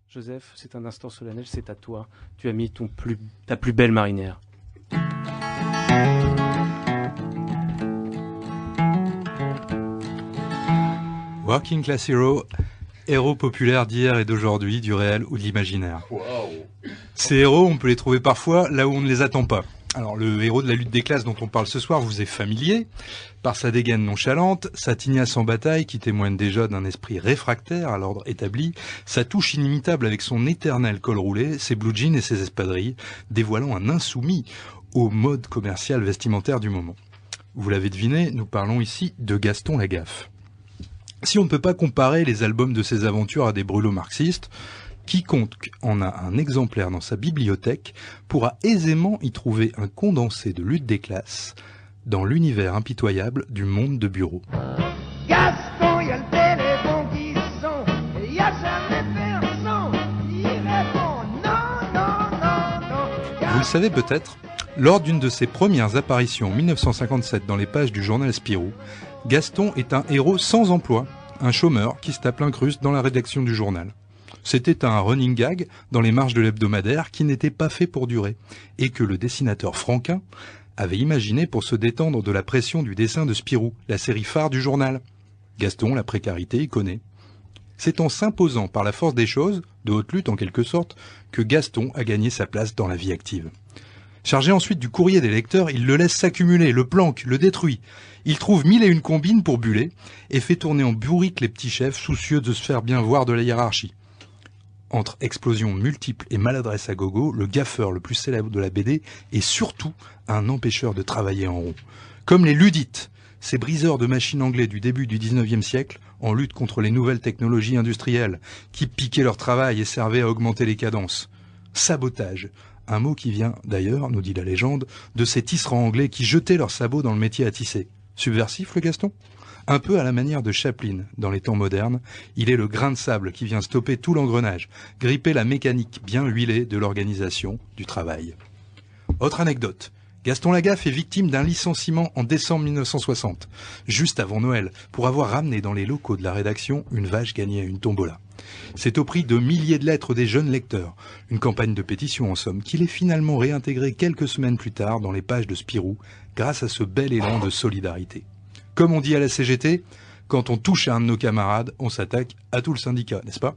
Joseph, c'est un instant solennel, c'est à toi. Tu as mis ta plus belle marinière. Working Class Hero, héros populaires d'hier et d'aujourd'hui, du réel ou de l'imaginaire. Wow. Ces héros, on peut les trouver parfois là où on ne les attend pas. Alors, le héros de la lutte des classes dont on parle ce soir vous est familier, par sa dégaine nonchalante, sa tignasse en bataille qui témoigne déjà d'un esprit réfractaire à l'ordre établi, sa touche inimitable avec son éternel col roulé, ses blue jeans et ses espadrilles, dévoilant un insoumis au mode commercial vestimentaire du moment. Vous l'avez deviné, nous parlons ici de Gaston Lagaffe. Si on ne peut pas comparer les albums de ses aventures à des brûlots marxistes, quiconque en a un exemplaire dans sa bibliothèque pourra aisément y trouver un condensé de lutte des classes dans l'univers impitoyable du monde de bureau. Gaston, y a le téléphone qui sonne, y a jamais personne qui répond non, non, non, non. Vous le savez peut-être, lors d'une de ses premières apparitions en 1957 dans les pages du journal Spirou, Gaston est un héros sans emploi, un chômeur qui se tape l'incruste dans la rédaction du journal. C'était un running gag dans les marges de l'hebdomadaire qui n'était pas fait pour durer, et que le dessinateur Franquin avait imaginé pour se détendre de la pression du dessin de Spirou, la série phare du journal. Gaston, la précarité, y connaît. C'est en s'imposant par la force des choses, de haute lutte en quelque sorte, que Gaston a gagné sa place dans la vie active. Chargé ensuite du courrier des lecteurs, il le laisse s'accumuler, le planque, le détruit. Il trouve 1001 combines pour buller, et fait tourner en bourrique les petits chefs soucieux de se faire bien voir de la hiérarchie. Entre explosions multiples et maladresse à gogo, le gaffeur le plus célèbre de la BD est surtout un empêcheur de travailler en rond. Comme les Luddites, ces briseurs de machines anglais du début du 19e siècle, en lutte contre les nouvelles technologies industrielles, qui piquaient leur travail et servaient à augmenter les cadences. Sabotage, un mot qui vient d'ailleurs, nous dit la légende, de ces tisserands anglais qui jetaient leurs sabots dans le métier à tisser. Subversif le Gaston ? Un peu à la manière de Chaplin, dans les temps modernes, il est le grain de sable qui vient stopper tout l'engrenage, gripper la mécanique bien huilée de l'organisation du travail. Autre anecdote, Gaston Lagaffe est victime d'un licenciement en décembre 1960, juste avant Noël, pour avoir ramené dans les locaux de la rédaction une vache gagnée à une tombola. C'est au prix de milliers de lettres des jeunes lecteurs, une campagne de pétition en somme, qu'il est finalement réintégré quelques semaines plus tard dans les pages de Spirou, grâce à ce bel élan de solidarité. Comme on dit à la CGT, quand on touche à un de nos camarades, on s'attaque à tout le syndicat, n'est-ce pas ?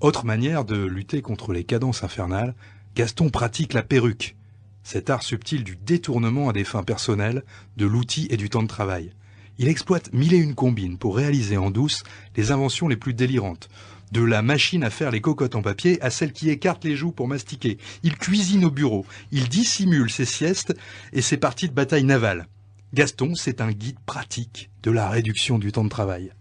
Autre manière de lutter contre les cadences infernales, Gaston pratique la perruque, cet art subtil du détournement à des fins personnelles, de l'outil et du temps de travail. Il exploite 1001 combines pour réaliser en douce les inventions les plus délirantes, de la machine à faire les cocottes en papier à celle qui écarte les joues pour mastiquer. Il cuisine au bureau, il dissimule ses siestes et ses parties de bataille navale. Gaston, c'est un guide pratique de la réduction du temps de travail.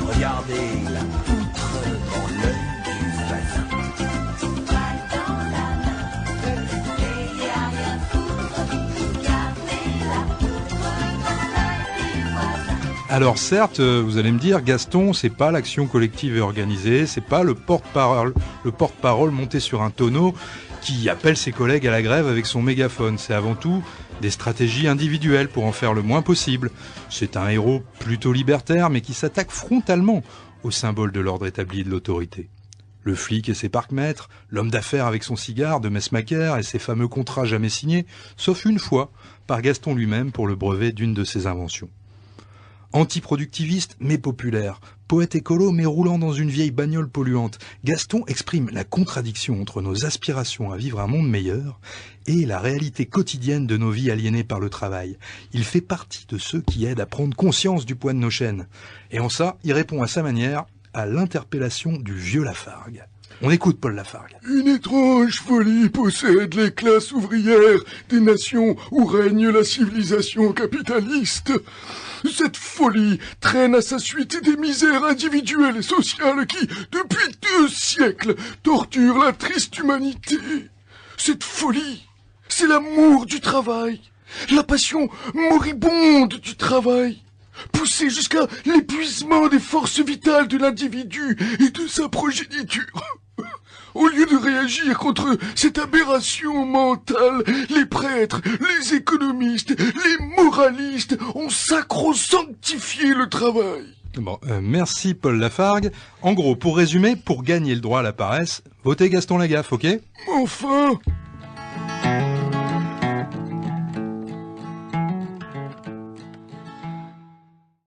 Regardez la poutre dans l'œil du voisin. Alors certes, vous allez me dire, Gaston, c'est pas l'action collective et organisée, c'est pas le porte-parole monté sur un tonneau qui appelle ses collègues à la grève avec son mégaphone. C'est avant tout des stratégies individuelles pour en faire le moins possible. C'est un héros plutôt libertaire, mais qui s'attaque frontalement au symbole de l'ordre établi et de l'autorité. Le flic et ses parcs-mètres, l'homme d'affaires avec son cigare de Messmacher et ses fameux contrats jamais signés, sauf une fois par Gaston lui-même pour le brevet d'une de ses inventions. Antiproductiviste mais populaire, poète écolo mais roulant dans une vieille bagnole polluante, Gaston exprime la contradiction entre nos aspirations à vivre un monde meilleur et la réalité quotidienne de nos vies aliénées par le travail. Il fait partie de ceux qui aident à prendre conscience du poids de nos chaînes. Et en ça, il répond à sa manière à l'interpellation du vieux Lafargue. On écoute Paul Lafargue. Une étrange folie possède les classes ouvrières des nations où règne la civilisation capitaliste. Cette folie traîne à sa suite des misères individuelles et sociales qui, depuis 2 siècles, torturent la triste humanité. Cette folie, c'est l'amour du travail, la passion moribonde du travail, poussée jusqu'à l'épuisement des forces vitales de l'individu et de sa progéniture. Au lieu de réagir contre cette aberration mentale, les prêtres, les économistes, les moralistes ont sacro-sanctifié le travail. Bon, merci Paul Lafargue. En gros, pour résumer, pour gagner le droit à la paresse, votez Gaston Lagaffe, ok ? Enfin